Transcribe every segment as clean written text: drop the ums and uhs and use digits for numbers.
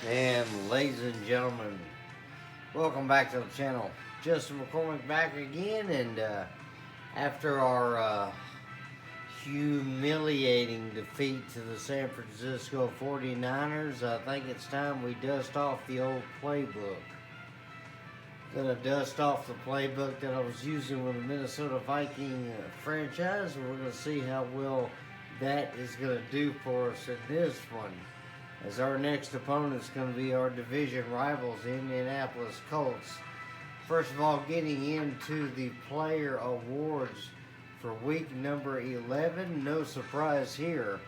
And ladies and gentlemen, welcome back to the channel. Justin McCormick back again, and after our humiliating defeat to the San Francisco 49ers, I think it's time we dust off the old playbook. Gonna dust off the playbook that I was using with the Minnesota Viking franchise, and we're gonna see how well that is gonna do for us in this one. As our next opponent is going to be our division rivals, the Indianapolis Colts. First of all, getting into the player awards for week number 11. No surprise here,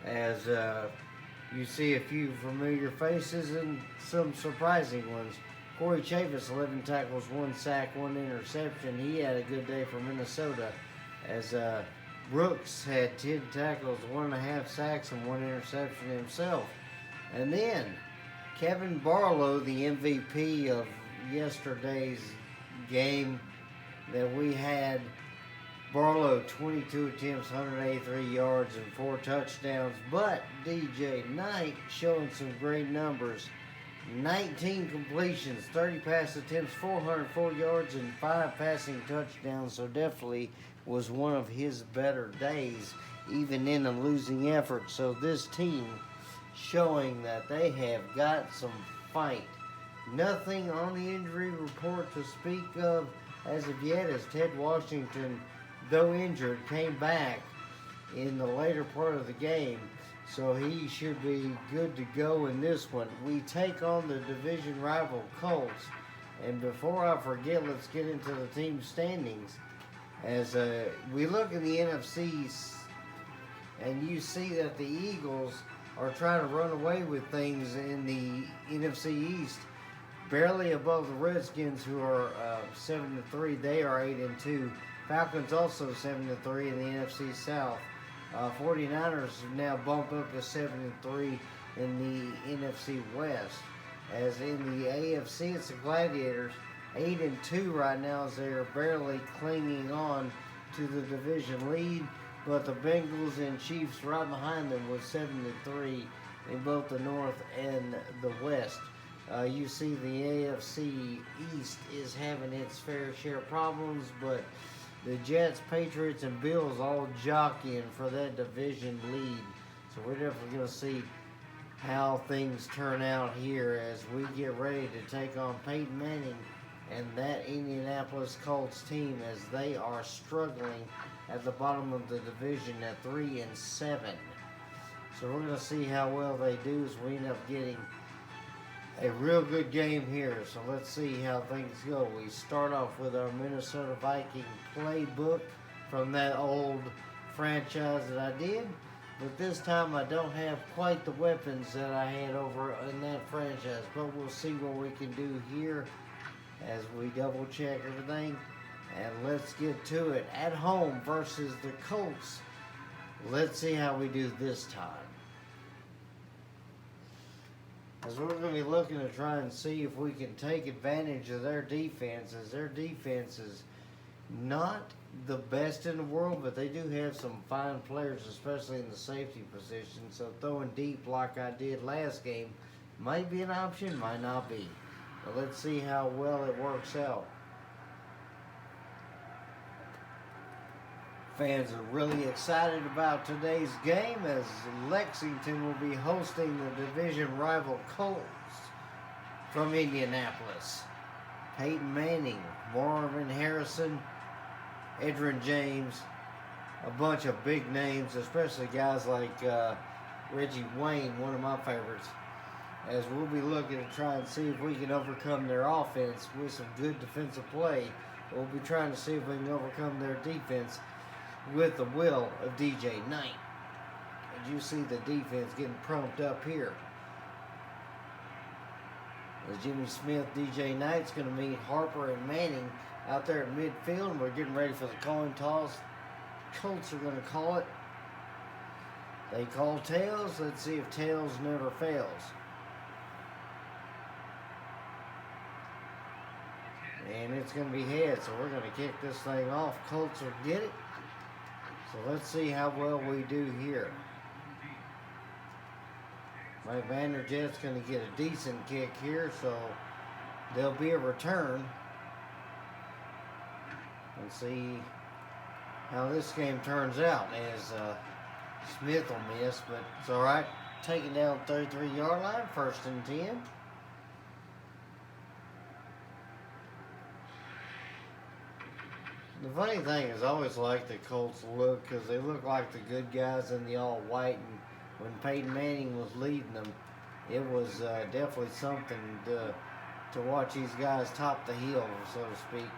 as you see a few familiar faces and some surprising ones. Corey Chavis, 11 tackles, 1 sack, 1 interception. He had a good day for Minnesota, as Brooks had 10 tackles, 1.5 sacks, and 1 interception himself. And then Kevin Barlow, the MVP of yesterday's game that we had. Barlow, 22 attempts, 183 yards, and 4 touchdowns. But DJ Knight showing some great numbers. 19 completions, 30 pass attempts, 404 yards, and 5 passing touchdowns. So definitely was one of his better days, even in a losing effort. So this team showing that they have got some fight. Nothing on the injury report to speak of as of yet, as Ted Washington, though injured, came back in the later part of the game, so he should be good to go in this one. We take on the division rival Colts, and before I forget, let's get into the team standings. As we look in the NFC, and you see that the Eagles are trying to run away with things in the NFC East, barely above the Redskins, who are 7-3. They are 8-2. Falcons also 7-3 in the NFC South. 49ers now bump up to 7-3 in the NFC West. As in the AFC, it's the Gladiators 8-2 right now, as they are barely clinging on to the division lead. But the Bengals and Chiefs right behind them with 7-3 in both the North and the West. You see the AFC East is having its fair share of problems, but the Jets, Patriots, and Bills all jockeying for that division lead. So we're definitely going to see how things turn out here as we get ready to take on Peyton Manning and that Indianapolis Colts team, as they are struggling at the bottom of the division at 3-7. So we're going to see how well they do as we end up getting a real good game here. So let's see how things go. We start off with our Minnesota Viking playbook from that old franchise that I did. But this time I don't have quite the weapons that I had over in that franchise. But we'll see what we can do here as we double check everything. And let's get to it. At home versus the Colts. Let's see how we do this time. As we're going to be looking to try and see if we can take advantage of their defense. As their defense is not the best in the world, but they do have some fine players, especially in the safety position. So throwing deep like I did last game might be an option, might not be. But let's see how well it works out. Fans are really excited about today's game, as Lexington will be hosting the division rival Colts from Indianapolis. Peyton Manning, Marvin Harrison, Edgerrin James, a bunch of big names, especially guys like Reggie Wayne, one of my favorites, as we'll be looking to try and see if we can overcome their offense with some good defensive play. We'll be trying to see if we can overcome their defense with the will of DJ Knight. As you see the defense getting pumped up here. As Jimmy Smith, DJ Knight's going to meet Harper and Manning out there at midfield, and we're getting ready for the coin toss. Colts are going to call it. They call tails. Let's see if tails never fails. And it's going to be heads, so we're going to kick this thing off. Colts will get it. So let's see how well we do here. Vanderjet's going to get a decent kick here, so there'll be a return. And see how this game turns out, as Smith will miss, but it's all right. Taking down 33-yard line, 1st and 10. The funny thing is, I always like the Colts look because they look like the good guys in the all white. And when Peyton Manning was leading them, it was definitely something to watch these guys top the hill, so to speak.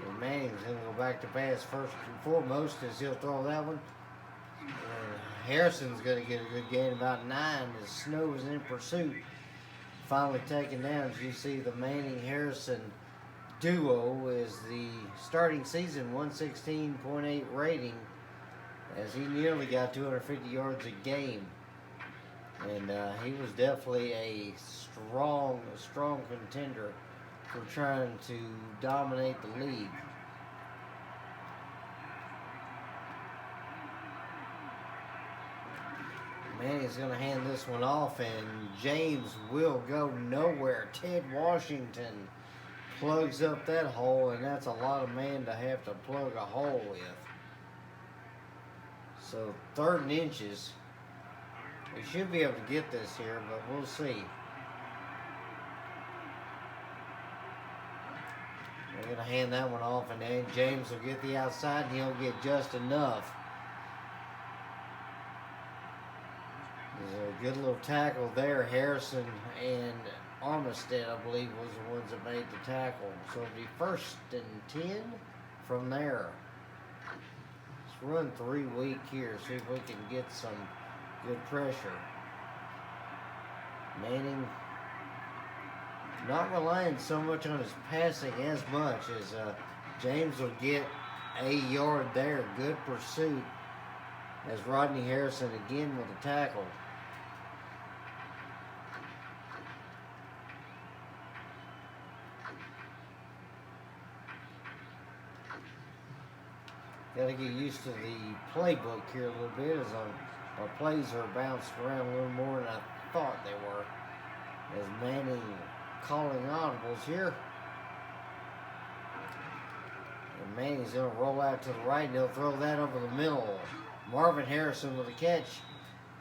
And Manning's going to go back to pass first and foremost, as he'll throw that one. Harrison's going to get a good gain, about 9, as Snow is in pursuit. Finally taken down. As you see, the Manning-Harrison duo is the starting season 116.8 rating, as he nearly got 250 yards a game. And he was definitely a strong contender for trying to dominate the league. Manning's going to hand this one off, and James will go nowhere. Ted Washington plugs up that hole, and that's a lot of man to have to plug a hole with. So 3rd and inches. We should be able to get this here, but we'll see. We're going to hand that one off, and then James will get the outside, and he'll get just enough. There's a good little tackle there. Harrison and Armistead, I believe, was the ones that made the tackle. So it'll be 1st and 10 from there. Let's run 3 weak here, see if we can get some good pressure. Manning not relying so much on his passing as much as James will get a yard there. Good pursuit as Rodney Harrison again with a tackle. Got to get used to the playbook here a little bit, as our plays are bounced around a little more than I thought they were. As Manning calling audibles here. And Manning's going to roll out to the right, and he'll throw that over the middle. Marvin Harrison with a catch,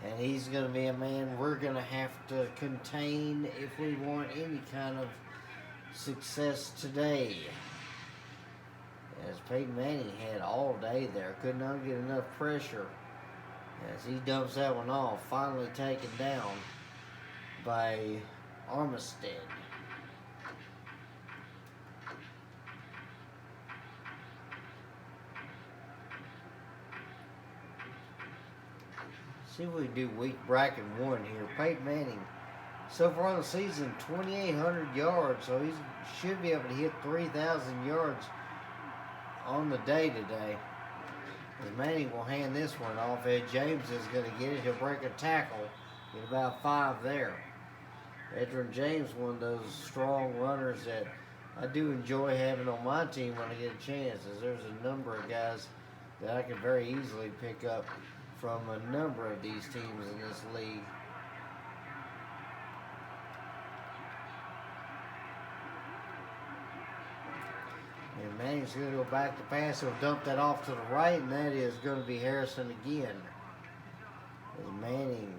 and he's going to be a man we're going to have to contain if we want any kind of success today. As Peyton Manning had all day there, could not get enough pressure as he dumps that one off. Finally taken down by Armistead. See if we do week bracket 1 here. Peyton Manning, so far in the season, 2,800 yards, so he should be able to hit 3,000 yards on the day today. As Manning will hand this one off. Ed James is going to get it. He'll break a tackle. Get about 5 there. Edgerrin James, one of those strong runners that I do enjoy having on my team when I get a chance, as there's a number of guys that I can very easily pick up from a number of these teams in this league. And Manning's going to go back to pass. He'll dump that off to the right, and that is going to be Harrison again. As Manning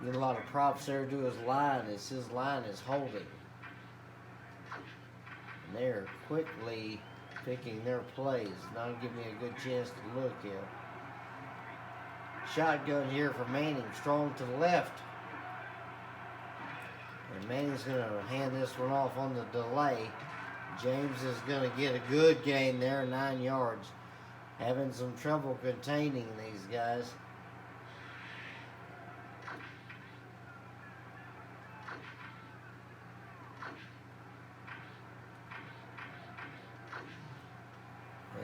get a lot of props there to his line, as his line is holding. And they're quickly picking their plays. Now give me a good chance to look here. Shotgun here for Manning, strong to the left. And Manning's going to hand this one off on the delay. James is going to get a good gain there, 9 yards. Having some trouble containing these guys.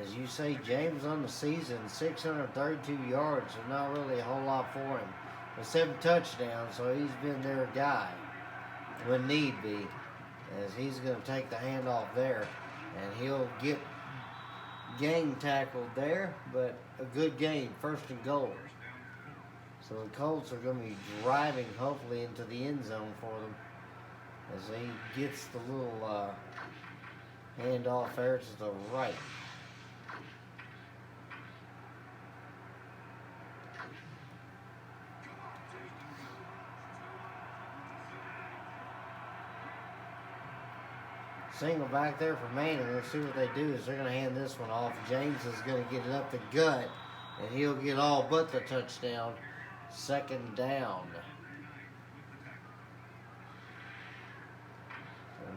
As you say, James on the season, 632 yards, so not really a whole lot for him. But 7 touchdowns, so he's been their guy when need be. As he's going to take the handoff there, and he'll get gang tackled there, but a good gain, 1st and goal. So the Colts are going to be driving, hopefully, into the end zone for them as he gets the little handoff there to the right. Single back there for Manning. Let's see what they do is they're going to hand this one off. James is going to get it up the gut, and he'll get all but the touchdown. Second down.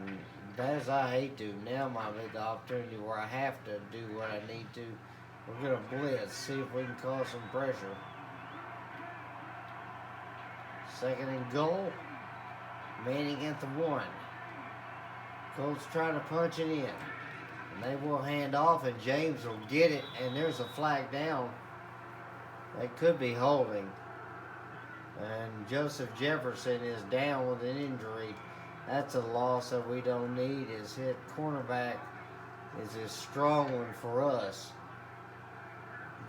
And as I hate to, now might be the opportunity where I have to do what I need to. We're going to blitz, see if we can cause some pressure. Second and goal. Manning at the 1. Colts trying to punch it in. And they will hand off, and James will get it, and there's a flag down. That could be holding. And Joseph Jefferson is down with an injury. That's a loss that we don't need. His hit cornerback is a strong one for us.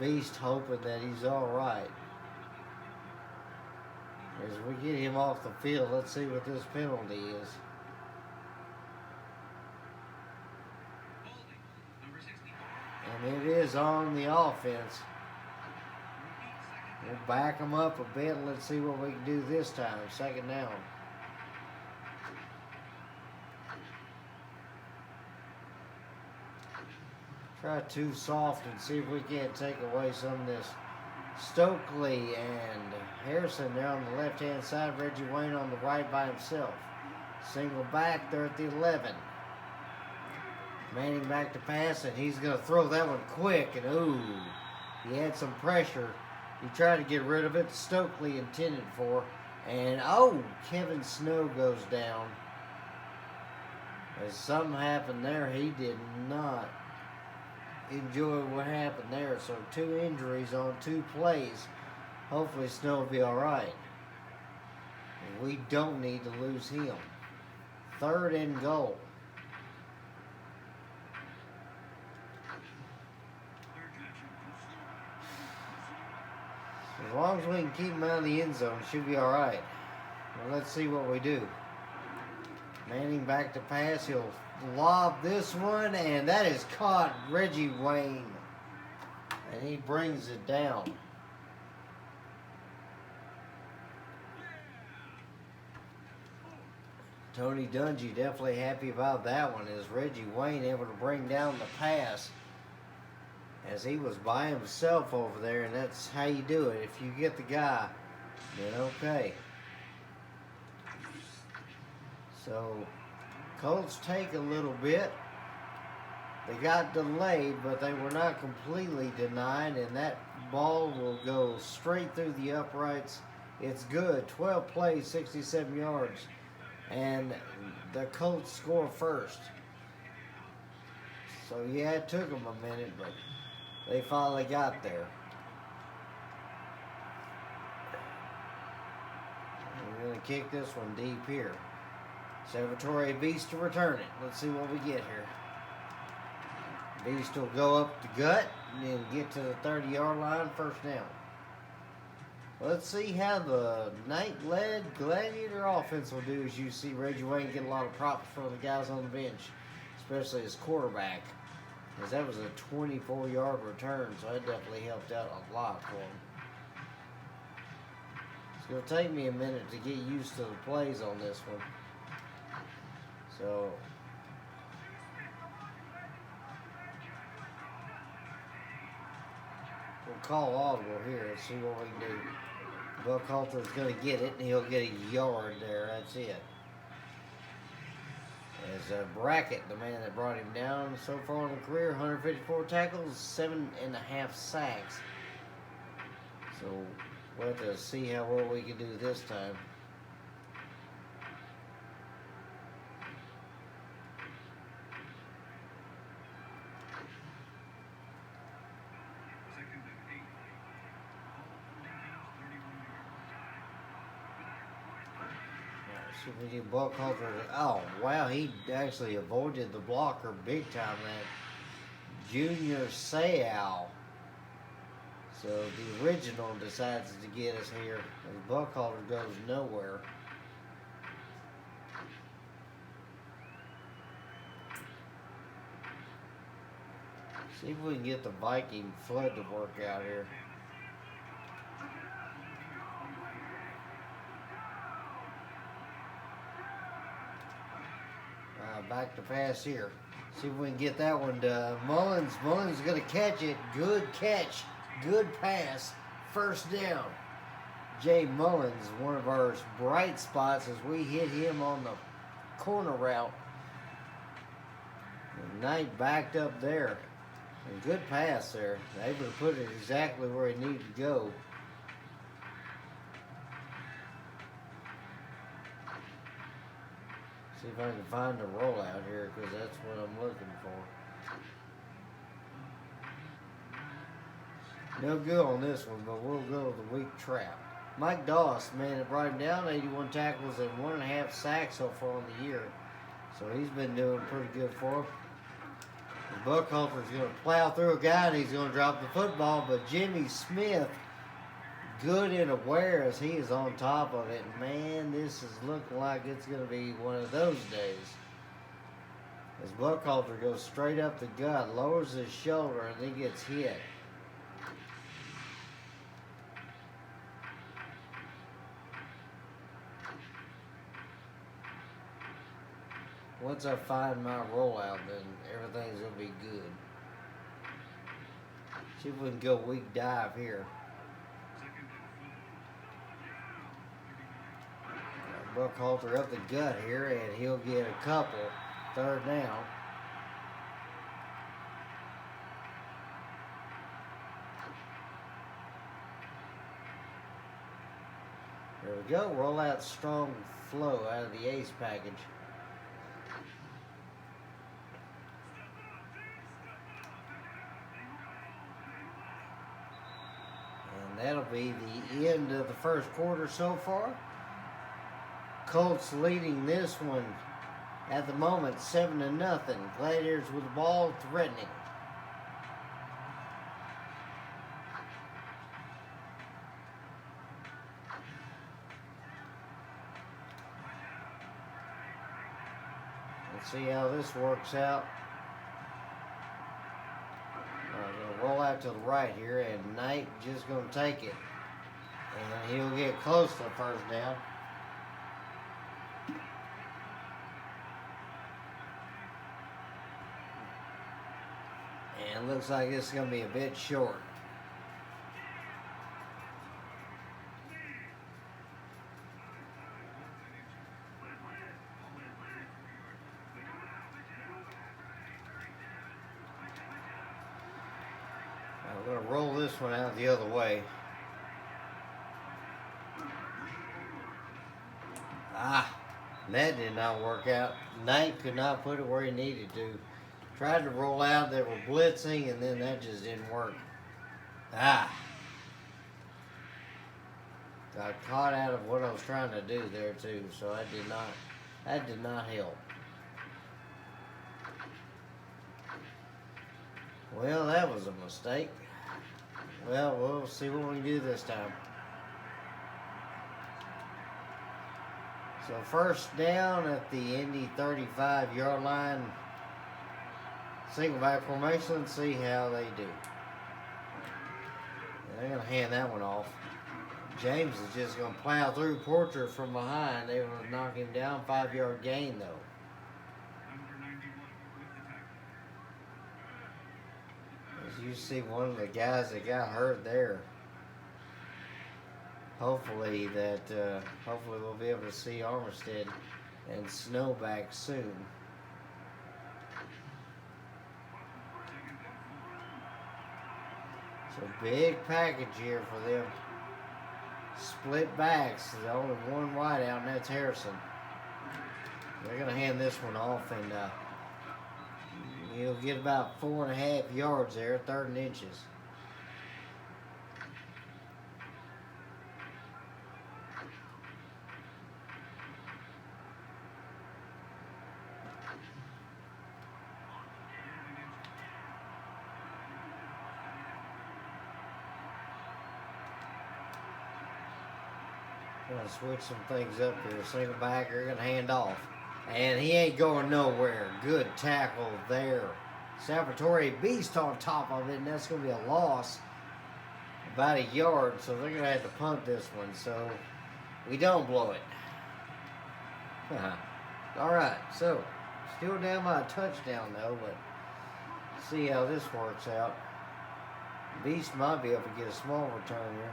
Beast hoping that he's all right. As we get him off the field, let's see what this penalty is. And it is on the offense. We'll back them up a bit. Let's see what we can do this time. Second down. Try too soft and see if we can't take away some of this. Stokely and Harrison there on the left-hand side. Reggie Wayne on the right by himself. Single back there at the 11. Manning back to pass, and he's going to throw that one quick. And ooh, he had some pressure. He tried to get rid of it. Stokely intended for. And oh, Kevin Snow goes down. As something happened there, he did not enjoy what happened there. So 2 injuries on 2 plays. Hopefully Snow will be all right. And we don't need to lose him. Third and goal. As long as we can keep him out of the end zone, should be all right. Well, let's see what we do. Manning back to pass. He'll lob this one, and that is caught. Reggie Wayne. And he brings it down. Tony Dungy definitely happy about that one. Is Reggie Wayne able to bring down the pass? As he was by himself over there, and that's how you do it. If you get the guy, then okay. So, Colts take a little bit. They got delayed, but they were not completely denied, and that ball will go straight through the uprights. It's good. 12 plays, 67 yards, and the Colts score first. So, yeah, it took them a minute, but they finally got there. We're going to kick this one deep here. Salvatore Beast to return it. Let's see what we get here. Beast will go up the gut and then get to the 30-yard line, first down. Let's see how the night-led Gladiator offense will do as you see Reggie Wayne get a lot of props from the guys on the bench, especially his quarterback. Because that was a 24-yard return, so that definitely helped out a lot for him. It's going to take me a minute to get used to the plays on this one. So, we'll call audible here and see what we can do. Buck Halter's going to get it, and he'll get a yard there. That's it. As Brackett, the man that brought him down so far in the career, 154 tackles, 7.5 sacks. So we'll have to see how well we can do this time. We do Buckhalter. Oh, wow, he actually avoided the blocker big time. That Junior Seau. So the original decides to get us here, and the Buckhalter goes nowhere. See if we can get the Viking flood to work out here. Back to pass here. See if we can get that one to Mullins. Mullins is going to catch it. Good catch. Good pass. First down. Jay Mullins, one of our bright spots as we hit him on the corner route. And Knight backed up there. And good pass there. Able to put it exactly where he needed to go. See if I can find the rollout here, because that's what I'm looking for. No good on this one, but we'll go with the weak trap. Mike Doss, man, it brought him down. 81 tackles and 1.5 sacks so far on the year. So he's been doing pretty good for him. The Buckhalter's going to plow through a guy and he's going to drop the football, but Jimmy Smith, good and aware as he is on top of it. Man, this is looking like it's going to be one of those days. As Buckhalter goes straight up the gut, lowers his shoulder, and he gets hit. Once I find my rollout, then everything's going to be good. See if we can go weak dive here. Buckhalter up the gut here, and he'll get a couple. Third down. There we go. Roll out strong flow out of the ace package. And that'll be the end of the first quarter so far. Colts leading this one at the moment 7-0. Gladiators with the ball, threatening. Let's see how this works out. Going to roll out to the right here, and Knight just going to take it. And he'll get close to the first down. And looks like this is going to be a bit short. I'm going to roll this one out the other way. That did not work out. Knight could not put it where he needed to. Tried to roll out, they were blitzing, and then that just didn't work. Got caught out of what I was trying to do there too, so that did not help. Well, that was a mistake. Well, we'll see what we can do this time. So first down at the Indy 35-yard line. Single back formation, and see how they do. And they're going to hand that one off. James is just going to plow through Porter from behind. They will knock him down. 5-yard gain, though. As you see, one of the guys that got hurt there. Hopefully we'll be able to see Armistead and Snow back soon. So big package here for them. Split backs. There's only one wide out, and that's Harrison. They're going to hand this one off, and he'll get about 4.5 yards there, 3rd and inches. Gonna switch some things up here. Single backer, gonna hand off. And he ain't going nowhere. Good tackle there. Salvatore Beast on top of it, and that's gonna be a loss. About a yard, so they're gonna have to punt this one, so we don't blow it. Alright, so still down by a touchdown though, but see how this works out. Beast might be able to get a small return here.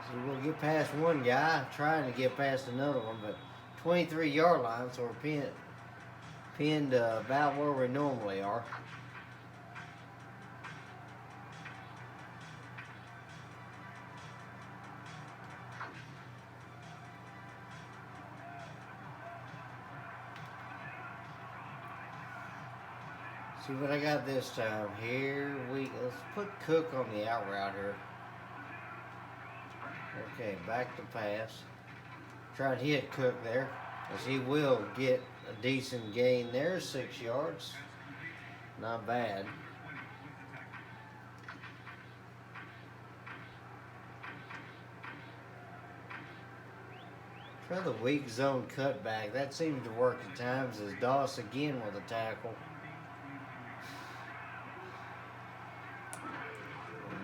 So we'll get past one guy, trying to get past another one, but 23-yard line, so we're pinned about where we normally are. See what I got this time. Let's put Cook on the out route here. Okay, back to pass. Try to hit Cook there, as he will get a decent gain there, 6 yards. Not bad. Try the weak zone cutback. That seems to work at times, as Doss again with a tackle.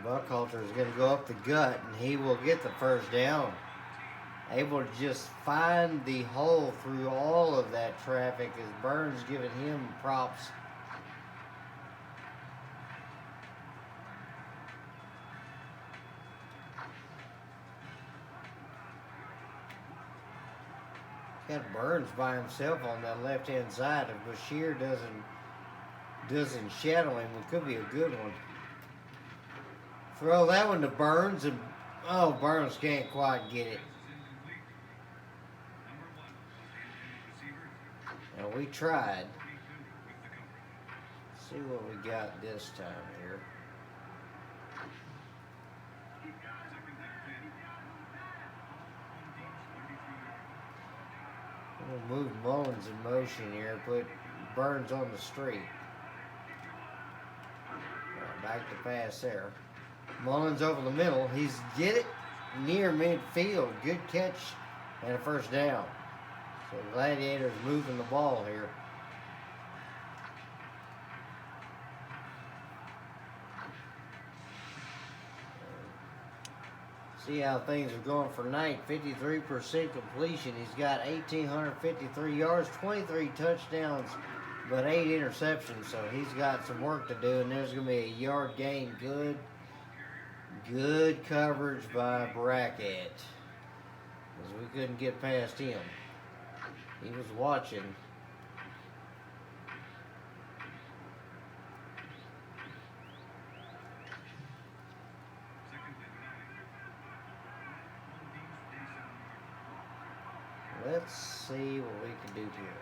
Buckhalter is going to go up the gut, and he will get the first down. Able to just find the hole through all of that traffic, as Burns giving him props. Got Burns by himself on that left-hand side. If Bashir doesn't shadow him, it could be a good one. Throw that one to Burns, and Burns can't quite get it. Now we tried. Let's see what we got this time here. We'll move Mullins in motion here. Put Burns on the street. Back to pass there. Mullins over the middle. He's get it near midfield. Good catch and a first down. So Gladiators moving the ball here. See how things are going for Knight. 53% completion. He's got 1,853 yards, 23 touchdowns, but 8 interceptions. So he's got some work to do, and there's going to be a yard gain. Good coverage by Brackett, because we couldn't get past him. He was watching. Let's see what we can do here.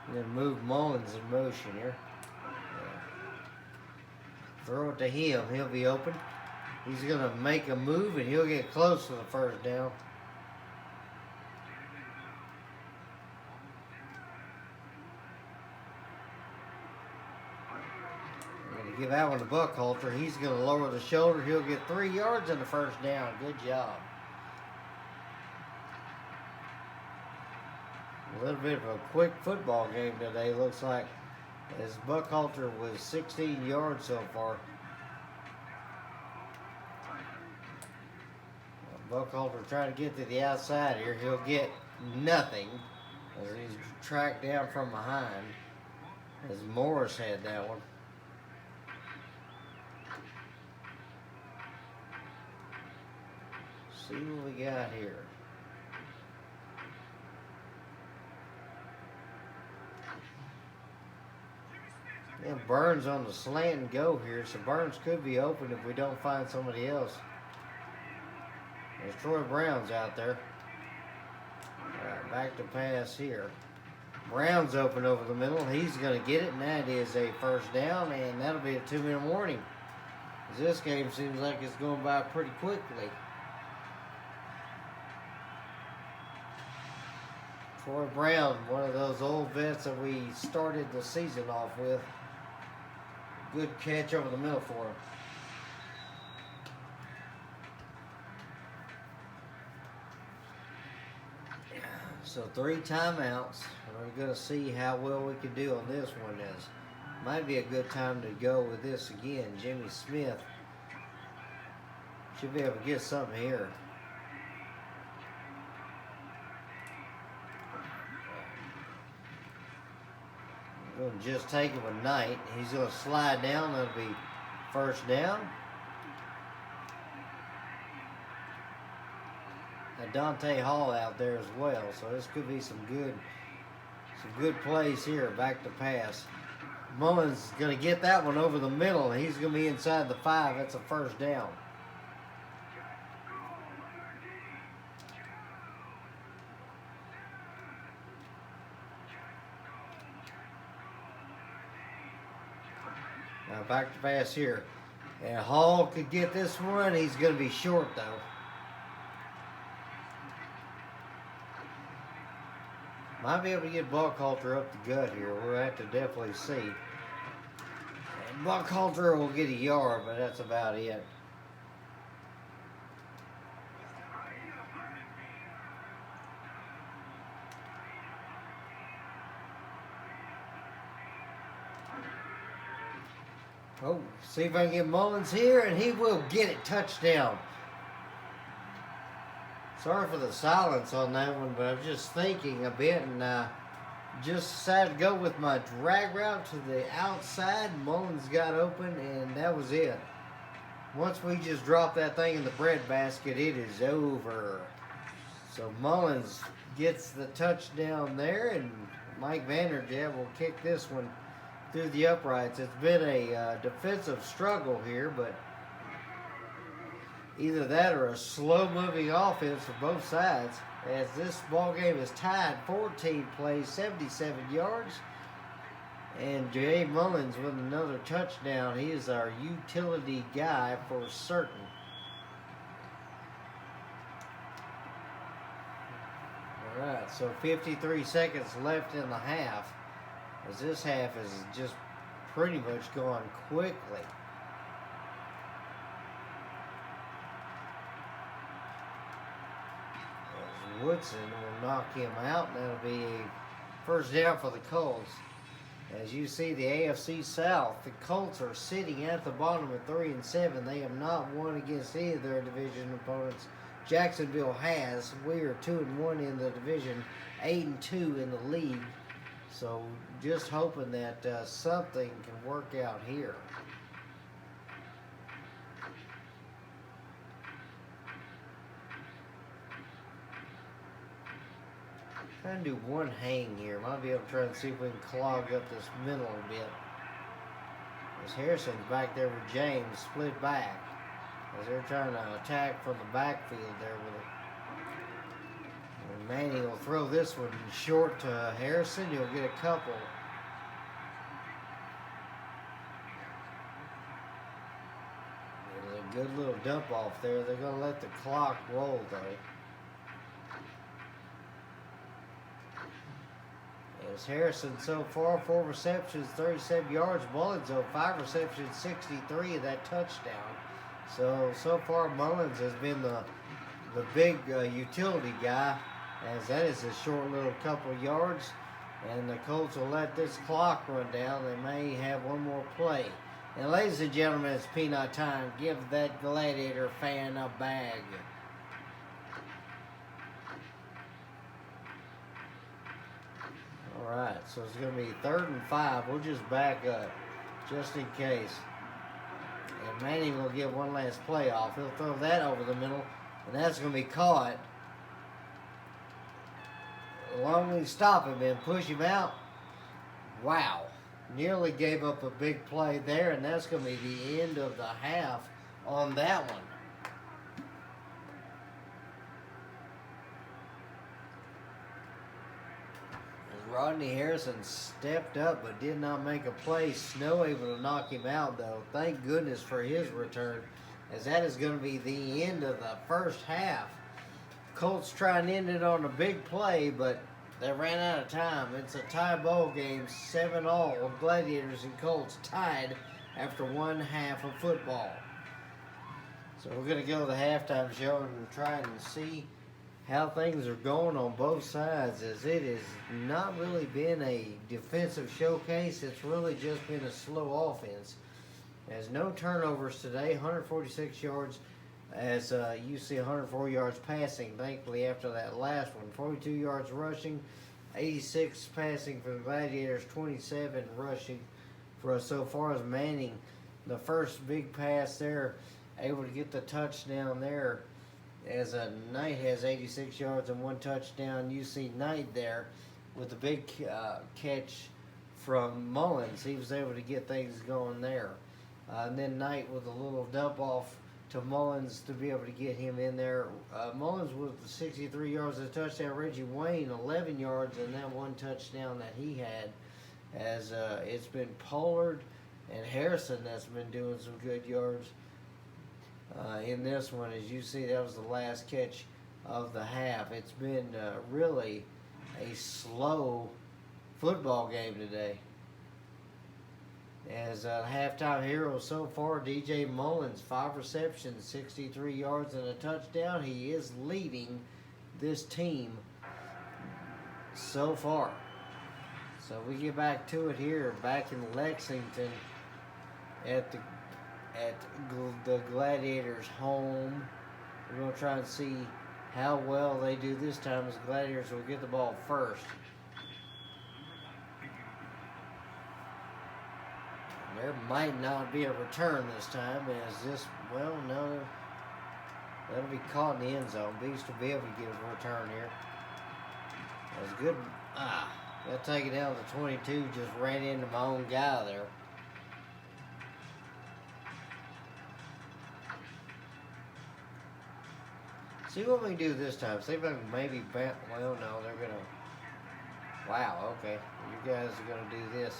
And then move Mullins in motion here. Throw it to him. He'll be open. He's going to make a move, and he'll get close to the first down. I'm going to give that one to Buckhalter. He's going to lower the shoulder. He'll get 3 yards and the first down. Good job. A little bit of a quick football game today, looks like, as Buckhalter was 16 yards so far. Buckhalter trying to get to the outside here. He'll get nothing as he's tracked down from behind, as Morris had that one. See what we got here. And Burns on the slant and go here, so Burns could be open if we don't find somebody else. There's Troy Brown's out there. All right, back to pass here. Brown's open over the middle. He's going to get it, and that is a first down, and that'll be a 2-minute warning. This game seems like it's going by pretty quickly. Troy Brown, one of those old vets that we started the season off with. Good catch over the middle for him. So 3 timeouts. We're going to see how well we can do on this one. As might be a good time to go with this again. Jimmy Smith should be able to get something here. Going to just take him a night. He's going to slide down. That'll be first down. Dante Hall out there as well, so this could be some good plays here. Back to pass. Mullins is going to get that one over the middle. He's going to be inside the 5. That's a first down. Now back to pass here. And Hall could get this one. He's going to be short though. Might be able to get Buckhalter up the gut here. We'll have to definitely see. And Buckhalter will get a yard, but that's about it. Oh, see if I can get Mullins here, and he will get it. Touchdown. Sorry for the silence on that one, but I was just thinking a bit, and just decided to go with my drag route to the outside. Mullins got open, and that was it. Once we just drop that thing in the bread basket, it is over. So Mullins gets the touchdown there, and Mike Vanderjagt will kick this one through the uprights. It's been a defensive struggle here, but either that or a slow-moving offense for both sides, as this ball game is tied 14 plays, 77 yards. And Jay Mullins with another touchdown. He is our utility guy for certain. All right, so 53 seconds left in the half, as this half is just pretty much going quickly. Woodson will knock him out, and that'll be a first down for the Colts. As you see, the AFC South, the Colts are sitting at the bottom at 3-7. They have not won against any of their division opponents. Jacksonville has. We are 2-1 in the division, 8-2 in the league. So just hoping that something can work out here. Trying to do one hang here. Might be able to try and see if we can clog up this middle a bit. As Harrison's back there with James, split back. As they're trying to attack from the backfield there with it. And Manning will throw this one short to Harrison. He'll get a couple. There's a good little dump off there. They're going to let the clock roll though. As Harrison so far, 4 receptions, 37 yards. Mullins, 5 receptions, 63 of that touchdown. So far Mullins has been the big utility guy, as that is a short little couple of yards. And the Colts will let this clock run down. They may have one more play. And ladies and gentlemen, it's peanut time. Give that Gladiator fan a bag. Alright, so it's going to be 3rd and 5. We'll just back up, just in case. And Manning will get one last play off. He'll throw that over the middle, and that's going to be caught. Longley stop him and push him out. Wow. Nearly gave up a big play there, and that's going to be the end of the half on that one. Rodney Harrison stepped up but did not make a play. Snow able to knock him out though. Thank goodness for his return, as that is going to be the end of the first half. Colts trying to end it on a big play, but they ran out of time. It's a tie ball game, 7-all. Gladiators and Colts tied after one half of football. So we're going to go to the halftime show and try and see how things are going on both sides, as it has not really been a defensive showcase. It's really just been a slow offense. There's no turnovers today, 146 yards, as you see 104 yards passing, thankfully, after that last one. 42 yards rushing, 86 passing for the Gladiators, 27 rushing for us so far as Manning. The first big pass there, able to get the touchdown there, as Knight has 86 yards and 1 touchdown. You see Knight there with the big catch from Mullins. He was able to get things going there. And then Knight with a little dump off to Mullins to be able to get him in there. Mullins with 63 yards of a touchdown. Reggie Wayne 11 yards and that 1 touchdown that he had. As it's been Pollard and Harrison that's been doing some good yards in this one. As you see, that was the last catch of the half. It's been really a slow football game today. As halftime hero so far, DJ Mullins, 5 receptions, 63 yards and a touchdown. He is leading this team so far. So we get back to it here, back in Lexington at the Gladiators' home. We're going to try and see how well they do this time, as the Gladiators will get the ball first. There might not be a return this time, as this, well, no, that'll be caught in the end zone. Beast will be able to get a return here. That's good. They'll take it down to 22, just ran into my own guy there. See what we can do this time. See if I can maybe well, no, they're going to, wow, okay. You guys are going to do this.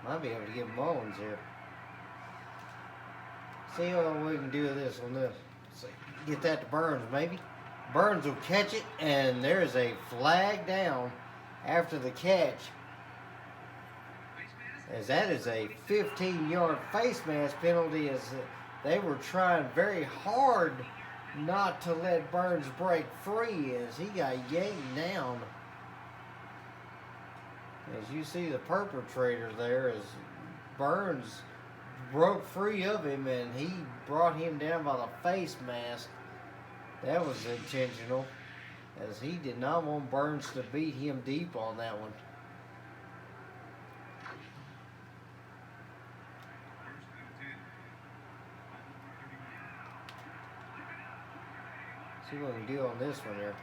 Might be able to get Mullins here. See what we can do with this on this. See, get that to Burns, maybe. Burns will catch it, and there's a flag down after the catch. As that is a 15-yard face mask penalty, as they were trying very hard not to let Burns break free, as he got yanked down. As you see the perpetrator there, as Burns broke free of him and he brought him down by the face mask. That was intentional, as he did not want Burns to beat him deep on that one. See what we can do on this one here.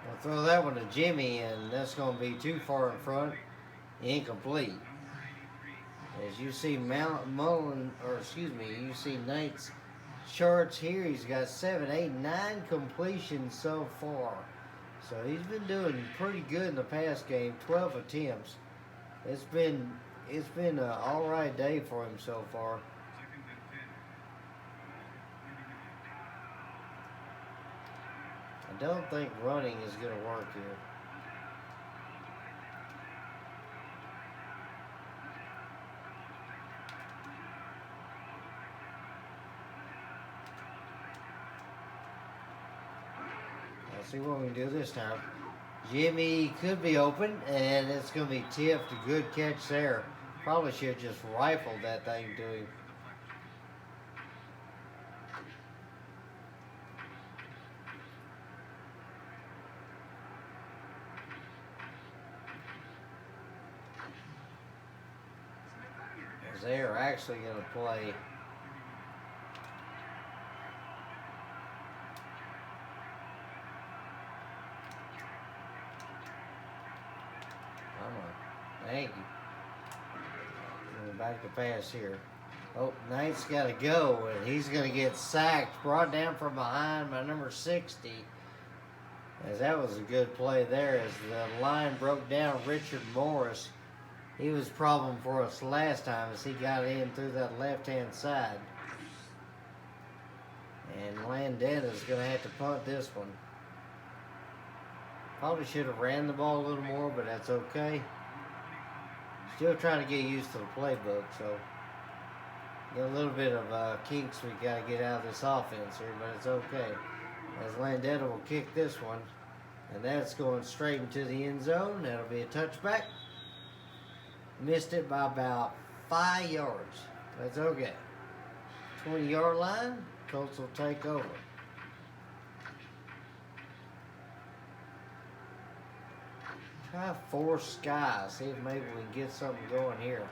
I'll throw that one to Jimmy, and that's going to be too far in front. Incomplete. As you see you see Knight's charts here. He's got 7, 8, 9 completions so far. So he's been doing pretty good in the past game. 12 attempts. It's been an all right day for him so far. I don't think running is going to work here. Let's see what we can do this time. Jimmy could be open, and it's going to be tipped. A good catch there. Probably should have just rifled that thing to him. They are actually going to play thank you. Back to pass here. Oh, Knight's got to go, and he's going to get sacked, brought down from behind by number 60. As that was a good play there, as the line broke down. Richard Morris, he was a problem for us last time, as he got in through that left-hand side. And Landana's going to have to punt this one. Probably should have ran the ball a little more, but that's okay. Still trying to get used to the playbook, so got a little bit of kinks we got to get out of this offense here, but it's okay. As Landetta will kick this one, and that's going straight into the end zone. That'll be a touchback. Missed it by about 5 yards. That's okay. 20-yard line, Colts will take over. Try to force Sky, see if maybe we can get something going here.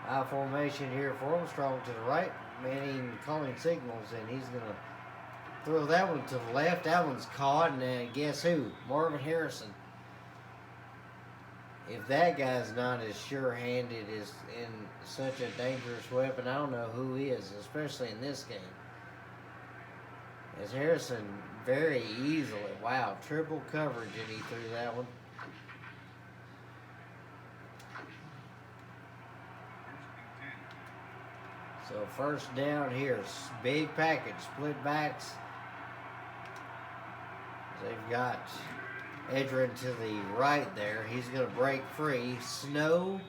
High formation here for Armstrong to the right. Manning calling signals, and he's going to throw that one to the left. That one's caught, and then guess who? Marvin Harrison. If that guy's not as sure-handed as in such a dangerous weapon, I don't know who is, especially in this game. As Harrison very easily, wow, triple coverage, and he threw that one. So first down here, big package, split backs. They've got Edrin to the right there. He's going to break free. Snow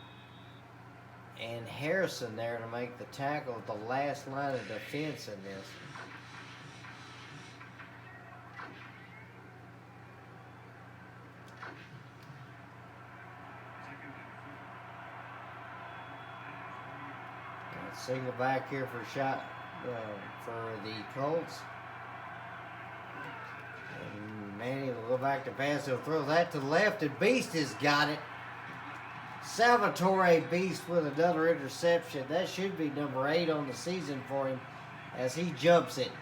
and Harrison there to make the tackle at the last line of defense in this. Single back here for shot for the Colts. And Manning will go back to pass. He'll throw that to the left, and Beast has got it. Salvatore Beast with another interception. That should be number 8 on the season for him as he jumps it.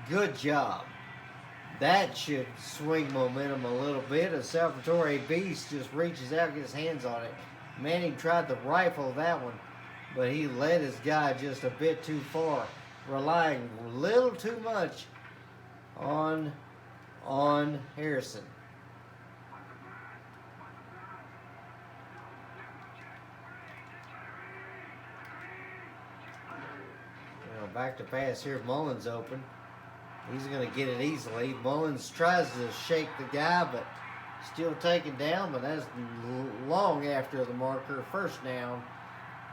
Good job. That should swing momentum a little bit as Salvatore Beast just reaches out and gets his hands on it. Manning tried to rifle that one, but he led his guy just a bit too far, relying a little too much on Harrison. Back to pass here. Mullins open. He's going to get it easily. Mullins tries to shake the guy, but still taken down, but that's long after the marker. First down.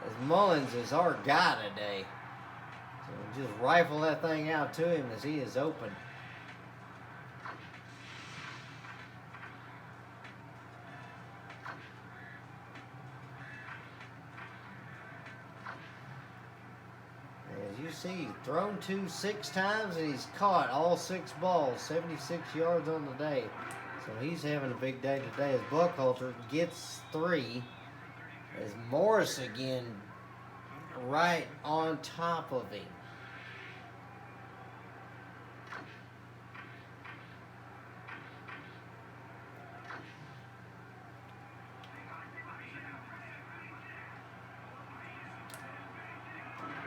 As Mullins is our guy today. So just rifle that thing out to him as he is open. As you see, thrown to 6 times and he's caught all 6 balls, 76 yards on the day. So he's having a big day today as Buckhalter gets 3. As Morris again right on top of him.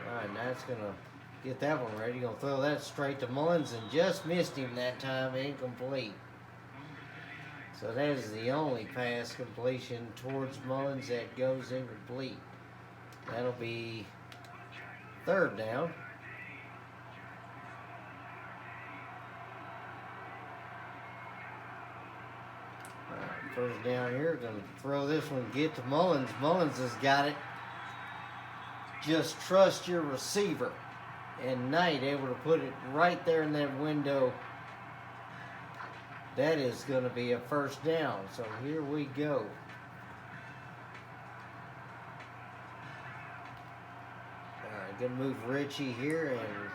All right, now it's going to get that one ready. Going to throw that straight to Mullins and just missed him that time, incomplete. So that is the only pass completion towards Mullins that goes incomplete. That'll be 3rd down. Right, first down here. Going to throw this one, get to Mullins. Mullins has got it. Just trust your receiver. And Knight able to put it right there in that window. That is going to be a first down. So here we go. All right, going to move Richie here and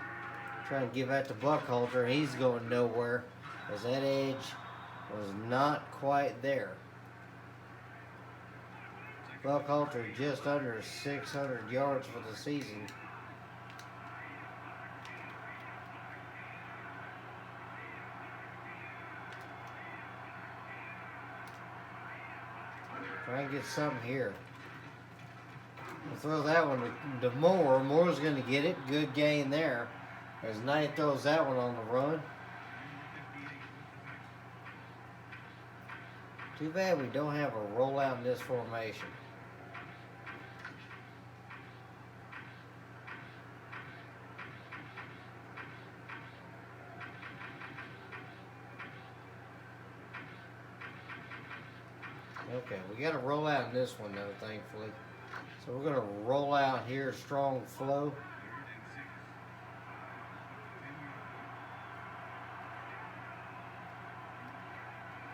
try and give that to Buckhalter. He's going nowhere as that edge was not quite there. Buckhalter just under 600 yards for the season. Try and get something here. We'll throw that one to Moore. Moore's going to get it. Good gain there. As Knight throws that one on the run. Too bad we don't have a rollout in this formation. Okay, we got to roll out in this one, though, thankfully. So we're going to roll out here, strong flow.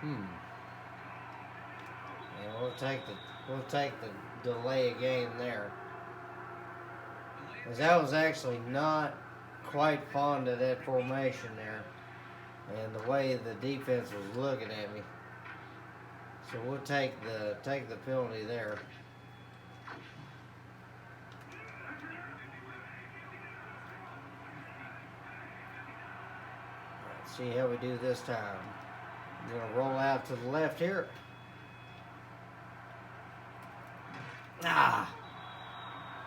And we'll take the delay game there. Because I was actually not quite fond of that formation there. And the way the defense was looking at me. So we'll take the penalty there. Let's see how we do this time. I'm going to roll out to the left here.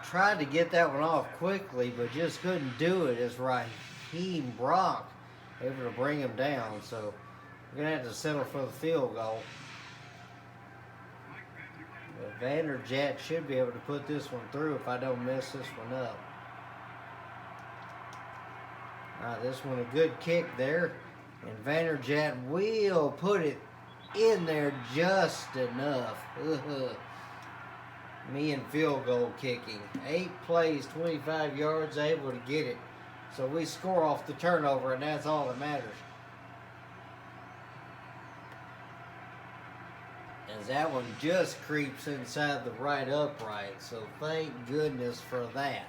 Tried to get that one off quickly, but just couldn't do it. It's Raheem Brock able to bring him down. So we're going to have to settle for the field goal. But Vanderjagt should be able to put this one through if I don't mess this one up. This one a good kick there. And Vanderjagt will put it in there just enough. Me and field goal kicking. 8 plays, 25 yards, able to get it. So we score off the turnover, and that's all that matters. As that one just creeps inside the right upright. So thank goodness for that.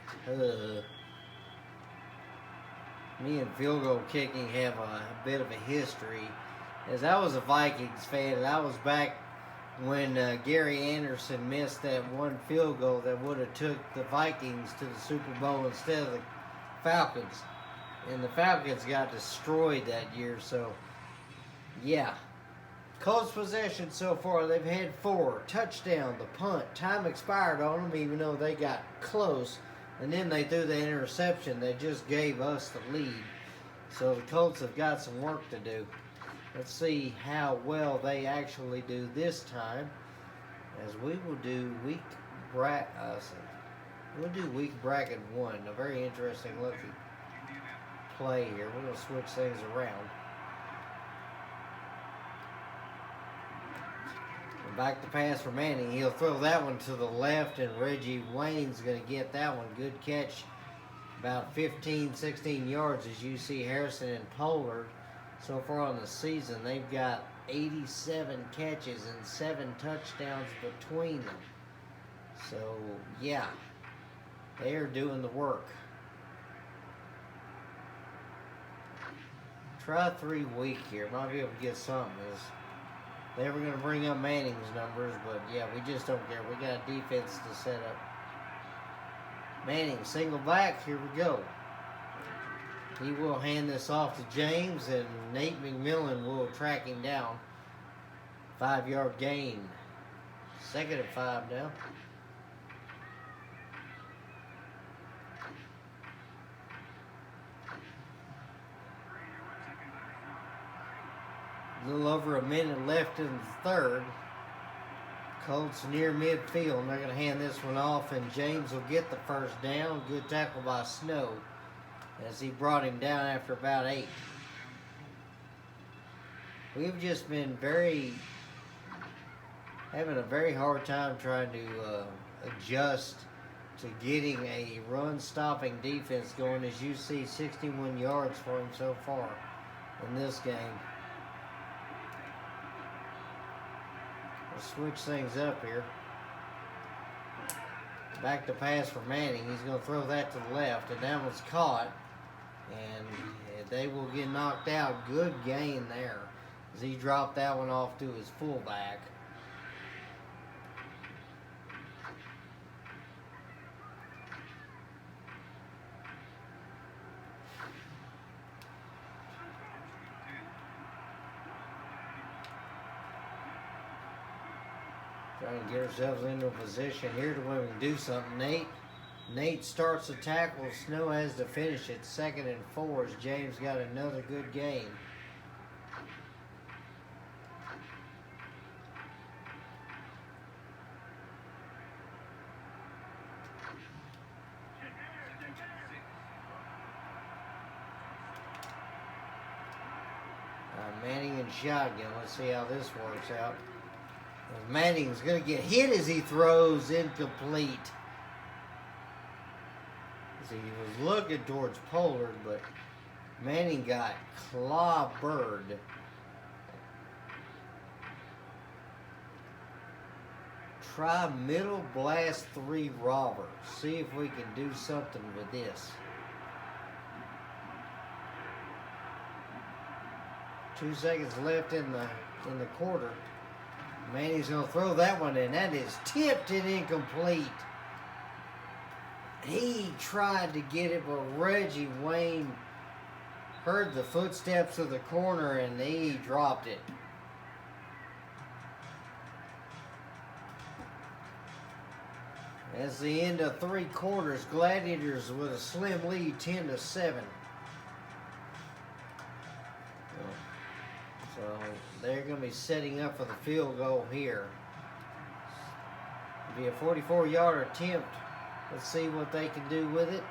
Me and field goal kicking have a bit of a history. As I was a Vikings fan, and I was back when Gary Anderson missed that one field goal that would have took the Vikings to the Super Bowl instead of the Falcons. And the Falcons got destroyed that year, so yeah. Colts possession so far, they've had 4. Touchdown, the punt. Time expired on them even though they got close. And then they threw the interception that just gave us the lead. So the Colts have got some work to do. Let's see how well they actually do this time, as we will do week bracket 1. A very interesting looking play here. We're going to switch things around. And back to pass for Manning. He'll throw that one to the left, and Reggie Wayne's going to get that one. Good catch. About 15, 16 yards, as you see Harrison and Pollard. So far on the season, they've got 87 catches and 7 touchdowns between them. So, yeah, they are doing the work. Try 3 week here. Might be able to get something. They were going to bring up Manning's numbers, but, yeah, we just don't care. We got a defense to set up. Manning, single back. Here we go. He will hand this off to James, and Nate McMillan will track him down. 5-yard gain. 2nd and 5 now. A little over a minute left in the 3rd. Colts near midfield. They're going to hand this one off, and James will get the first down. Good tackle by Snow, as he brought him down after about 8. We've just been having a very hard time trying to adjust to getting a run-stopping defense going. As you see, 61 yards for him so far in this game. We'll switch things up here. Back to pass for Manning. He's going to throw that to the left, and that one's caught. And they will get knocked out. Good gain there, as he dropped that one off to his fullback. Trying to get ourselves into a position here to where we can do something. Nate starts the tackle. Snow has to finish it. 2nd and 4 as James got another good gain. Manning and shotgun. Let's see how this works out. And Manning's going to get hit as he throws incomplete. He was looking towards Pollard, but Manning got clobbered. Try middle blast 3 robber. See if we can do something with this. 2 seconds left in the quarter. Manning's gonna throw that one in. That is tipped and incomplete. He tried to get it, but Reggie Wayne heard the footsteps of the corner and he dropped it. That's the end of 3 quarters. Gladiators with a slim lead, 10-7. So they're going to be setting up for the field goal here. It'll be a 44-yard attempt. Let's see what they can do with it.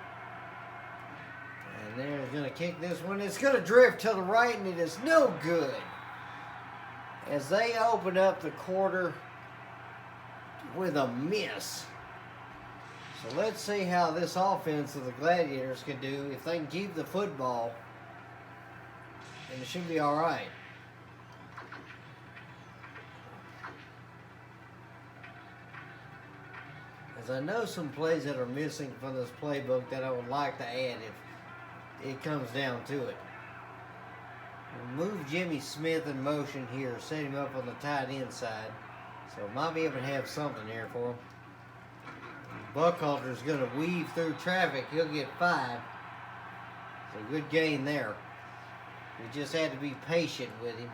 And they're going to kick this one. It's going to drift to the right, and it is no good. As they open up the quarter with a miss. So let's see how this offense of the Gladiators can do. If they can keep the football, then it should be all right. As I know some plays that are missing from this playbook that I would like to add if it comes down to it. We'll move Jimmy Smith in motion here, set him up on the tight end side. So might be able to have something here for him. Buckhalter's going to weave through traffic. He'll get 5. It's a good gain there. We just had to be patient with him.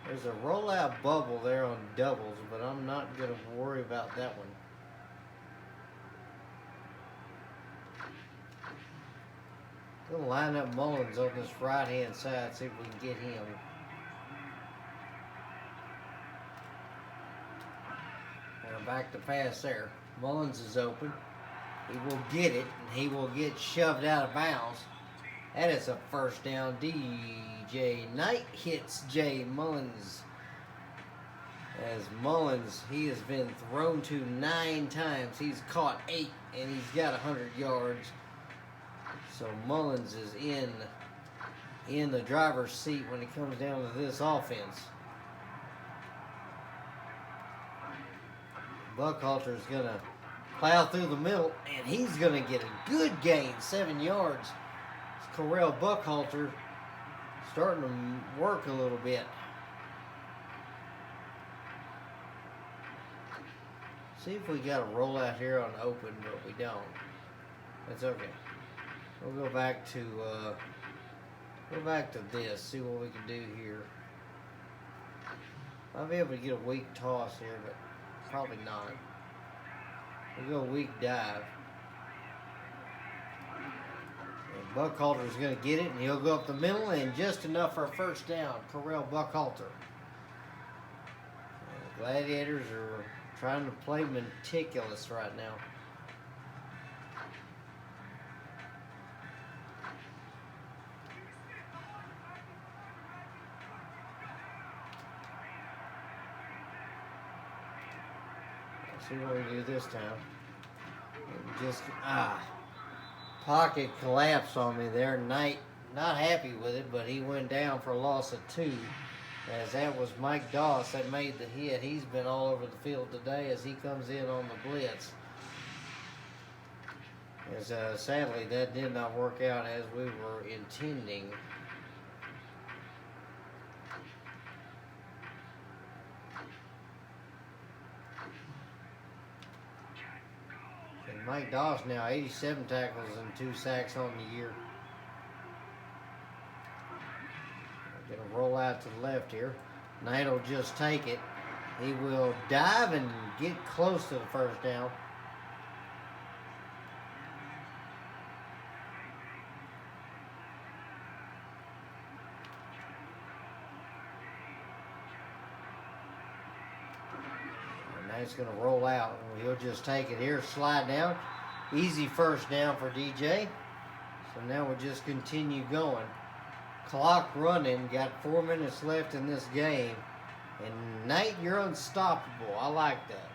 There's a rollout bubble there on doubles, but I'm not going to worry about that one. Going to line up Mullins on this right-hand side, see if we can get him. Back to pass there. Mullins is open. He will get it, and he will get shoved out of bounds. That is a first down. DJ Knight hits Jay Mullins. As Mullins, he has been thrown to 9 times. He's caught 8, and he's got 100 yards. So Mullins is in the driver's seat when it comes down to this offense. Buckhalter's going to plow through the middle, and he's going to get a good gain, 7 yards. It's Correll Buckhalter starting to work a little bit. See if we got a rollout here on open, but we don't. That's okay. We'll go back to this, see what we can do here. I'll be able to get a weak toss here, but probably not. We'll go weak dive. And Buckhalter's going to get it, and he'll go up the middle, and just enough for a first down. Correll Buckhalter. The Gladiators are trying to play meticulous right now. See what we do this time. Just pocket collapse on me there. Knight not happy with it, but he went down for a loss of 2. As that was Mike Doss that made the hit. He's been all over the field today as he comes in on the blitz. As sadly that did not work out as we were intending. Mike Doss now 87 tackles and 2 sacks on the year. Going to roll out to the left here. Knight will just take it. He will dive and get close to the first down. It's going to roll out, and he'll just take it here, slide down. Easy first down for DJ. So now we'll just continue going. clock running. Got 4 minutes left in this game. And Nate, you're unstoppable. I like that.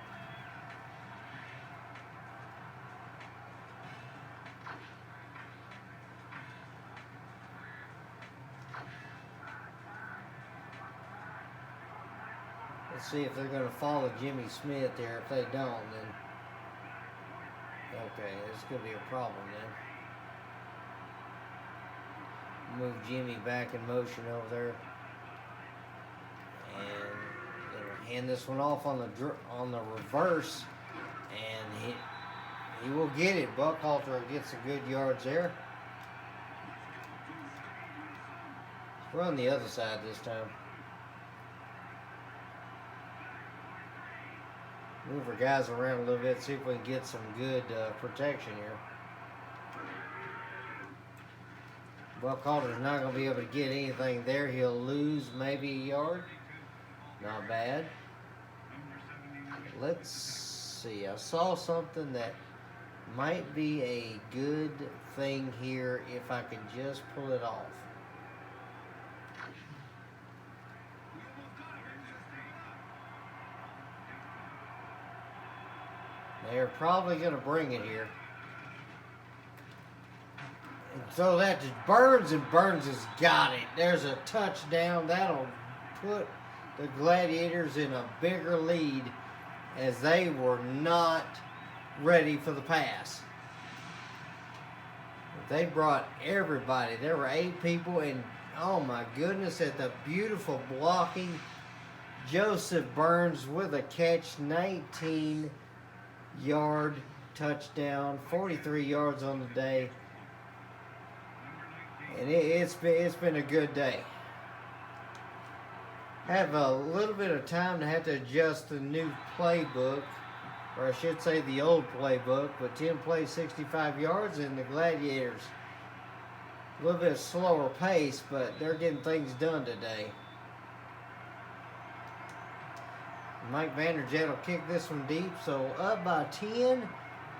Let's see if they're going to follow Jimmy Smith there. If they don't, then okay, it's going to be a problem then. Move Jimmy back in motion over there, and they'll hand this one off on the reverse, and he will get it. Buckhalter will get some good yards there. We're on the other side this time. Move our guys around a little bit, see if we can get some good protection here. Buckhalter's not going to be able to get anything there. He'll lose maybe a yard. Not bad. Let's see. I saw something that might be a good thing here if I can just pull it off. They're probably going to bring it here. And so that to Burns, and Burns has got it. There's a touchdown. That'll put the Gladiators in a bigger lead as they were not ready for the pass. They brought everybody. There were 8 people, and oh my goodness, at the beautiful blocking. Joseph Burns with a catch, 19-yard touchdown, 43 yards on the day. And it's been a good day. Have a little bit of time to have to adjust the new playbook, or I should say the old playbook, but 10 plays, 65 yards, and the Gladiators a little bit slower pace, but they're getting things done today. Mike Vanderjagt will kick this one deep, so up by 10,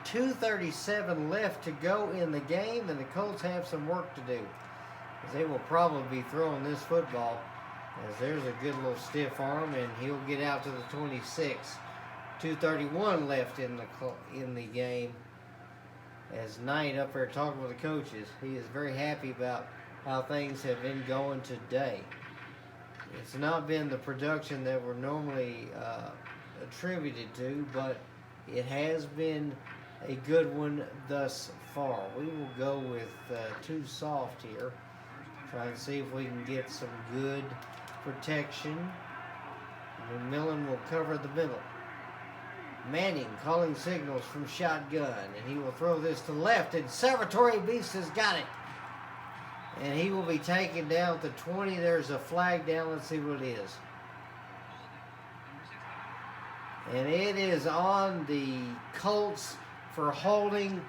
2:37 left to go in the game, and the Colts have some work to do. As they will probably be throwing this football, as there's a good little stiff arm, and he'll get out to the 26. 2:31 left in the game. As Knight up there talking with the coaches, he is very happy about how things have been going today. It's not been the production that we're normally attributed to, but it has been a good one thus far. We will go with too soft here. Try and see if we can get some good protection. McMillan will cover the middle. Manning calling signals from shotgun, and he will throw this to left, and Salvatore Beast has got it. And he will be taken down to 20. There's a flag down. Let's see what it is. And it is on the Colts for holding.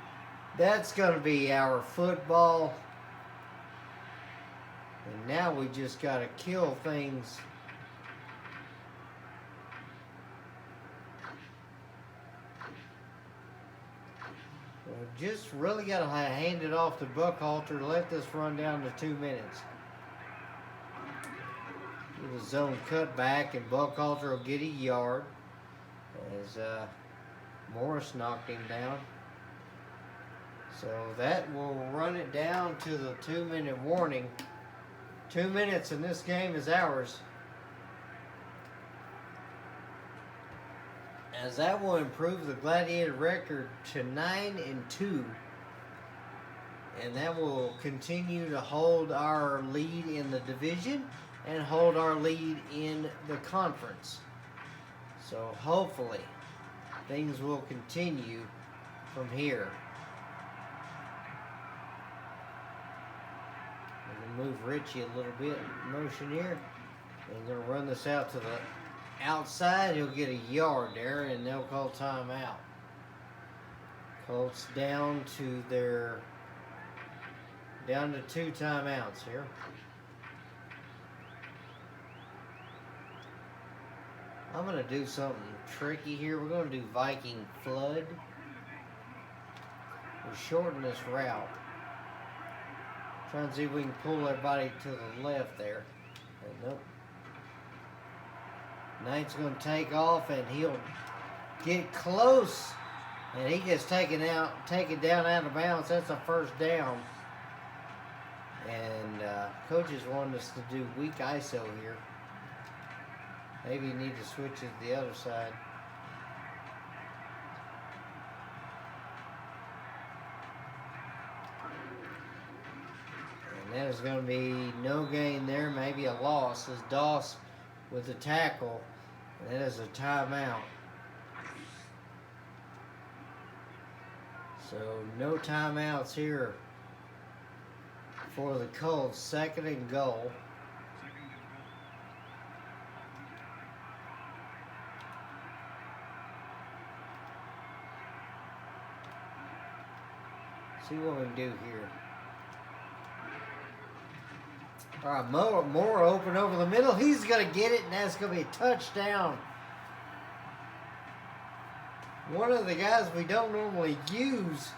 That's going to be our football. And now we just got to kill things. We just really got to hand it off to Buckhalter to let this run down to 2 minutes. Get a zone cut back, and Buckhalter will get a yard as Morris knocked him down. So that will run it down to the 2-minute warning. 2 minutes and this game is ours. As that will improve the Gladiator record to 9-2. And that will continue to hold our lead in the division and hold our lead in the conference. So hopefully things will continue from here. Move Richie a little bit in motion here. And going to run this out to the outside. He'll get a yard there, and they'll call timeout. Colts down to 2 timeouts here. I'm going to do something tricky here. We're going to do Viking Flood. We'll shorten this route. Trying to see if we can pull everybody to the left there. And nope. Knight's going to take off, and he'll get close. And he gets taken down out of bounds. That's a first down. And coaches want us to do weak ISO here. Maybe you need to switch it to the other side. And that is going to be no gain there, maybe a loss. As Doss with the tackle. And that is a timeout. So no timeouts here for the Colts. 2nd and goal. See what we can do here. All right, Moore open over the middle. He's going to get it, and that's going to be a touchdown. One of the guys we don't normally use,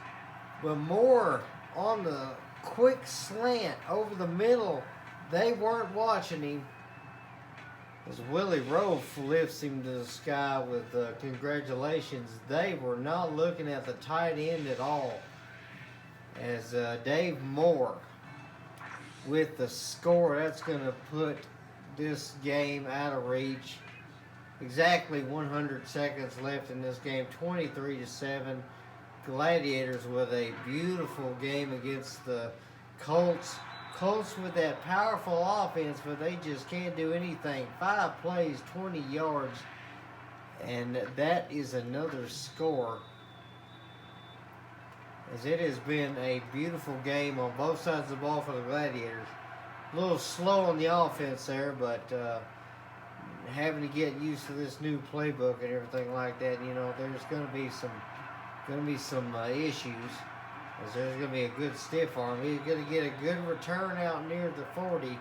but Moore on the quick slant over the middle. They weren't watching him. As Willie Rowe lifts him to the sky with congratulations. They were not looking at the tight end at all. As Dave Moore with the score, that's going to put this game out of reach. Exactly 100 seconds left in this game, 23-7. Gladiators with a beautiful game against the Colts. Colts with that powerful offense, but they just can't do anything. 5 plays, 20 yards, and that is another score. As it has been a beautiful game on both sides of the ball for the Gladiators. A little slow on the offense there, but having to get used to this new playbook and everything like that, you know, there's going to be some issues. As there's going to be a good stiff arm. He's going to get a good return out near the 40.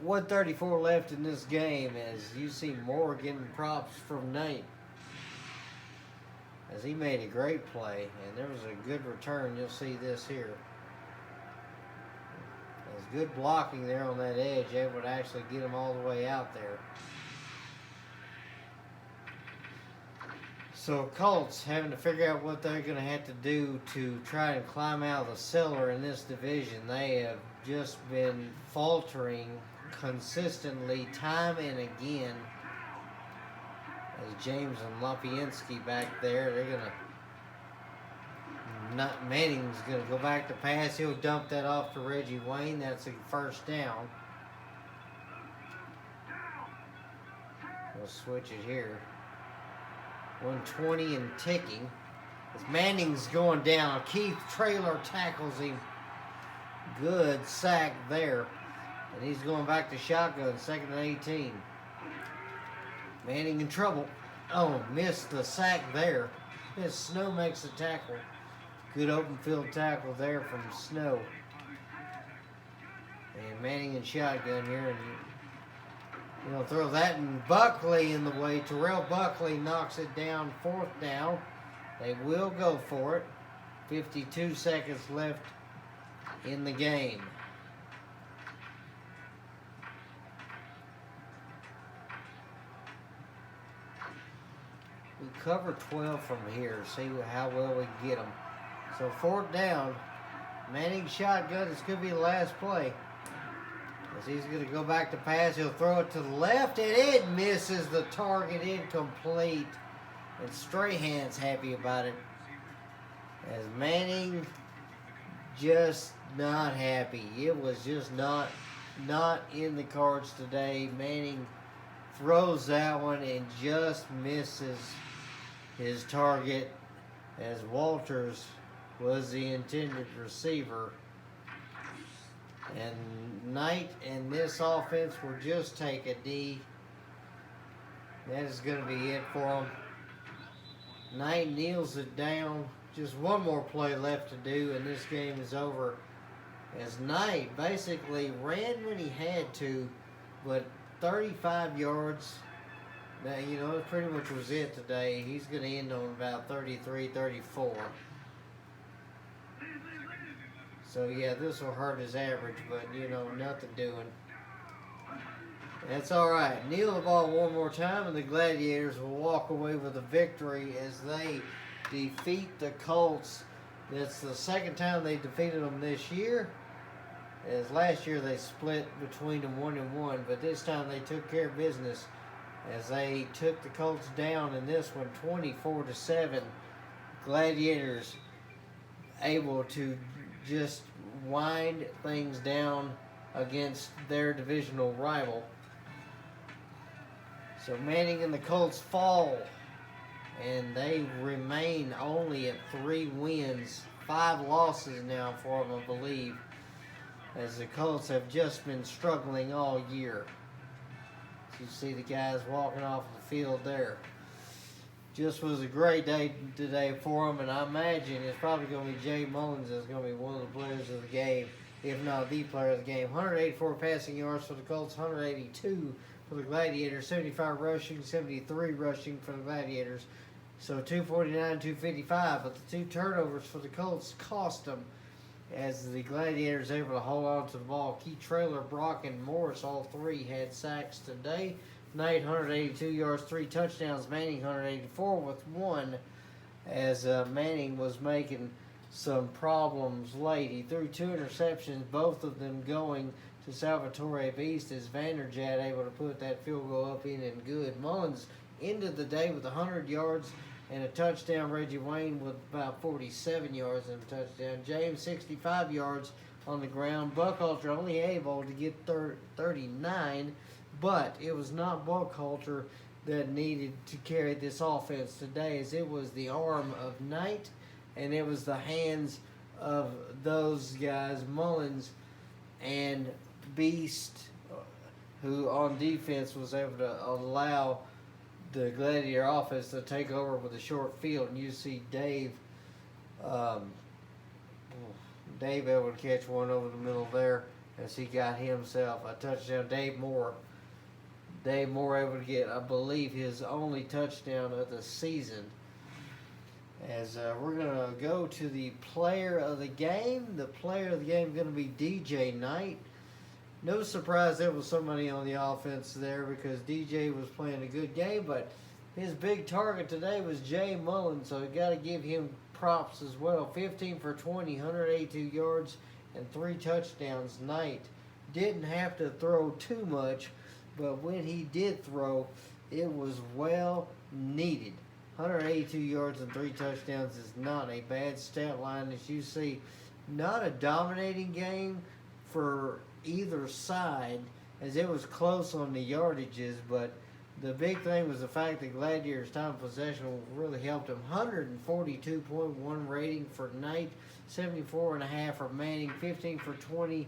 1:34 left in this game as you see Moore getting props from Nate. As he made a great play, and there was a good return. You'll see this here. There's good blocking there on that edge, able to actually get him all the way out there. So Colts having to figure out what they're going to have to do to try and climb out of the cellar in this division. They have just been faltering consistently time and again. As James and Lopiansky back there, they're going to... Manning's going to go back to pass. He'll dump that off to Reggie Wayne. That's a first down. We'll switch it here. 120 and ticking. As Manning's going down, Keith Traylor tackles him. Good sack there. And he's going back to shotgun, 2nd and 18. Manning in trouble. Oh, missed the sack there. As Snow makes the tackle. Good open field tackle there from Snow. And Manning in shotgun here. And you know, throw that and Buckley in the way. Terrell Buckley knocks it down, 4th down. They will go for it. 52 seconds left in the game. We cover 12 from here. See how well we can get them. So 4th down. Manning shotgun. This could be the last play. As he's going to go back to pass. He'll throw it to the left. And it misses the target. Incomplete. And Strahan's happy about it. As Manning just not happy. It was just not in the cards today. Manning throws that one and just misses his target, as Walters was the intended receiver. And Knight and this offense will just take a D. That is going to be it for him. Knight kneels it down. Just one more play left to do, and this game is over. As Knight basically ran when he had to, but 35 yards. Now, you know, it pretty much was it today. He's going to end on about 33, 34. So yeah, this will hurt his average, but nothing doing. That's all right. Kneel the ball one more time, and the Gladiators will walk away with a victory as they defeat the Colts. That's the second time they defeated them this year. As last year they split between them 1-1, but this time they took care of business as they took the Colts down in this one 24-7. Gladiators able to just wind things down against their divisional rival. So Manning and the Colts fall, and they remain only at 3 wins, 5 losses now for them, I believe, as the Colts have just been struggling all year. You see the guys walking off the field there. Just was a great day today for them, and I imagine it's probably going to be Jay Mullins that's going to be one of the players of the game, if not the player of the game. 184 passing yards for the Colts, 182 for the Gladiators, 75 rushing, 73 rushing for the Gladiators. So 249, 255, but the 2 turnovers for the Colts cost them as the Gladiators able to hold on to the ball. Key Trailer, Brock, and Morris, all 3 had sacks today. Knight, 182 yards, 3 touchdowns. Manning, 184 with 1, as Manning was making some problems late. He threw 2 interceptions, both of them going to Salvatore Beast as Vanderjagt able to put that field goal up in and good. Mullins ended the day with 100 yards and a touchdown. Reggie Wayne with about 47 yards and a touchdown. James, 65 yards on the ground. Buckhalter only able to get 39, but it was not Buckhalter that needed to carry this offense today, as it was the arm of Knight and it was the hands of those guys, Mullins and Beast, who on defense was able to allow the Gladiator offense to take over with a short field. And you see Dave able to catch one over the middle there as he got himself a touchdown. Dave Moore able to get, I believe, his only touchdown of the season. As we're going to go to the player of the game. The player of the game is going to be DJ Knight. No surprise there was somebody on the offense there because DJ was playing a good game, but his big target today was Jay Mullins, so you got to give him props as well. 15 for 20, 182 yards, and 3 touchdowns. Knight didn't have to throw too much, but when he did throw, it was well needed. 182 yards and 3 touchdowns is not a bad stat line, as you see. Not a dominating game for either side, as it was close on the yardages, but the big thing was the fact that Gladiators' time of possession really helped him. 142.1 rating for Knight, 74.5 for Manning, 15 for 20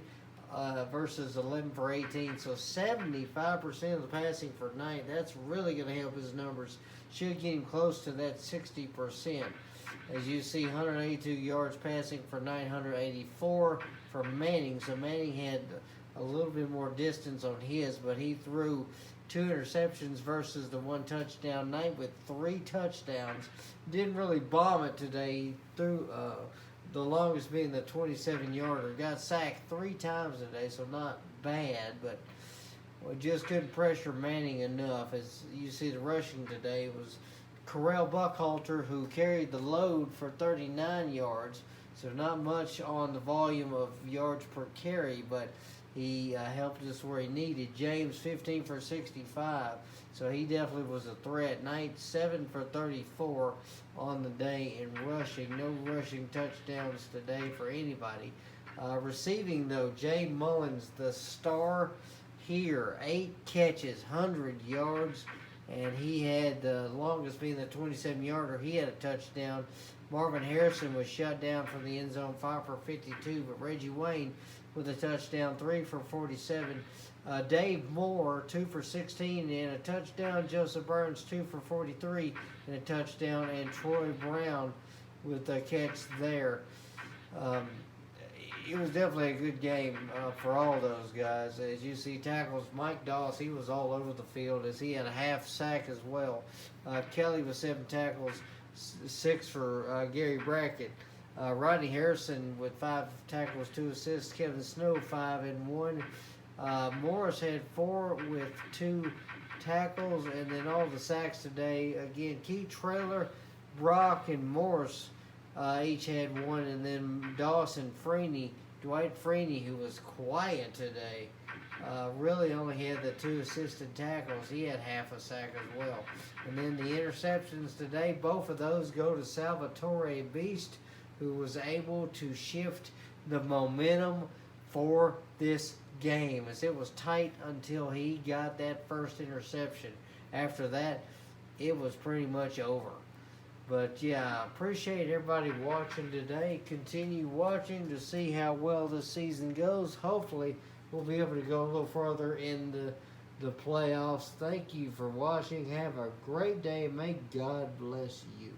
versus 11 for 18. So 75% of the passing for Knight. That's really going to help his numbers. Should get him close to that 60%. As you see, 182 yards passing for 984 for Manning. So Manning had a little bit more distance on his, but he threw 2 interceptions versus the 1 touchdown. Knight with 3 touchdowns. Didn't really bomb it today. He threw the longest being the 27-yarder. Got sacked 3 times today, so not bad, but we just couldn't pressure Manning enough. As you see, the rushing today was Correll Buckhalter, who carried the load for 39 yards. So not much on the volume of yards per carry, but he helped us where he needed. James, 15 for 65. So he definitely was a threat. Knight, 7 for 34 on the day in rushing. No rushing touchdowns today for anybody. Receiving, though, Jay Mullins, the star here. 8 catches, 100 yards. And he had the longest being the 27-yarder. He had a touchdown. Marvin Harrison was shut down from the end zone, 5 for 52. But Reggie Wayne with a touchdown, 3 for 47. Dave Moore, 2 for 16 and a touchdown. Joseph Burns, 2 for 43 and a touchdown. And Troy Brown with a catch there. It was definitely a good game for all those guys. As you see, tackles, Mike Doss, he was all over the field as he had a half sack as well. Kelly with 7 tackles, 6 for Gary Brackett. Rodney Harrison with 5 tackles, 2 assists. Kevin Snow 5 and 1. Morris had 4 with 2 tackles, and then all the sacks today. Again, Keith Traylor, Brock, and Morris each had 1, and then Dawson Freeney, Dwight Freeney, who was quiet today, really only had the 2 assisted tackles. He had half a sack as well. And then the interceptions today, both of those go to Salvatore Beast, who was able to shift the momentum for this game, as it was tight until he got that first interception. After that, it was pretty much over. But yeah, I appreciate everybody watching today. Continue watching to see how well this season goes. Hopefully, we'll be able to go a little further in the playoffs. Thank you for watching. Have a great day. May God bless you.